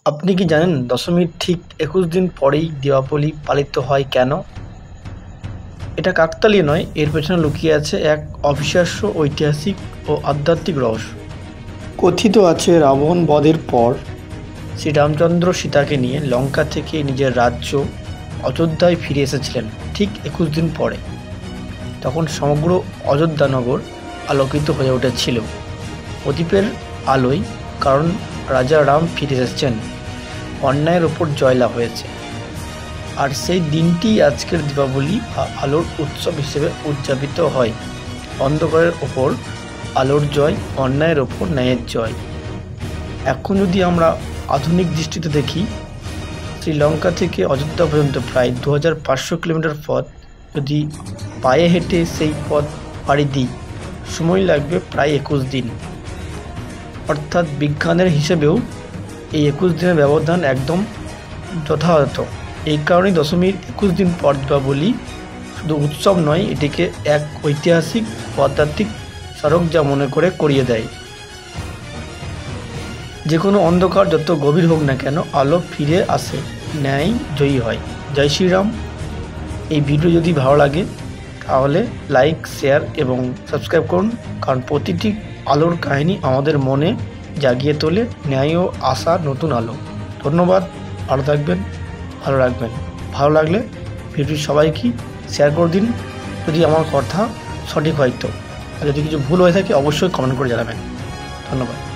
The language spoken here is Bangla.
আপনি কি জানেন দশমীর ঠিক ২১ দিন পরেই দীপাবলি পালিত হয় কেন? এটা কাকতালীয় নয়, এর পেছনে লুকিয়ে আছে এক অবিশ্বাস্য ঐতিহাসিক ও আধ্যাত্মিক রহস্য। কথিত আছে রাবণ বধের পর শ্রীরামচন্দ্র সীতাকে নিয়ে লঙ্কা থেকে নিজের রাজ্য অযোধ্যায় ফিরে এসেছিলেন ঠিক ২১ দিন পরে। তখন সমগ্র অযোধ্যানগর আলোকিত হয়ে উঠেছিল প্রদীপের আলোয়, কারণ রাজা রাম ফিরে এসেছেন, অন্যায়ের ওপর জয়লাভ হয়েছে। আর সেই দিনটি আজকের দীপাবলি বা আলোর উৎসব হিসেবে উদযাপিত হয়। অন্ধকারের ওপর আলোর জয়, অন্যায়ের ওপর ন্যায়ের জয়। এখন যদি আমরা আধুনিক দৃষ্টিতে দেখি, শ্রীলঙ্কা থেকে অযোধ্যা পর্যন্ত প্রায় 2500 কিলোমিটার পথ। যদি পায়ে হেঁটে সেই পথ পাড়ি দিই, সময় লাগবে প্রায় 21 দিন। অর্থাৎ বিজ্ঞানের হিসেবেও এই 21 দিনের ব্যবধান একদম যথাযথ। এই কারণেই দশমীর 21 দিন পর দীপাবলি শুধু উৎসব নয়, এটিকে এক ঐতিহাসিক ও আধ্যাত্মিক স্মারক যা মনে করে করিয়ে দেয় যে কোনো অন্ধকার যত গভীর হোক না কেন, আলো ফিরে আসে, ন্যায় জয়ী হয়। জয় শ্রীরাম। এই ভিডিও যদি ভালো লাগে তাহলে লাইক, শেয়ার এবং সাবস্ক্রাইব করুন, কারণ প্রতিটি আলোর কাহিনী আমাদের মনে জাগিয়ে তোলে ন্যায় ও আশার নতুন আলো। ধন্যবাদ। ভালো থাকবেন, ভালো রাখবেন। ভালো লাগলে ভিডিওটি সবাইকে শেয়ার করে দিন, যদি আমার কথা সঠিক হয় তো। আর যদি কিছু ভুল হয়ে থাকে অবশ্যই কমেন্ট করে জানাবেন। ধন্যবাদ।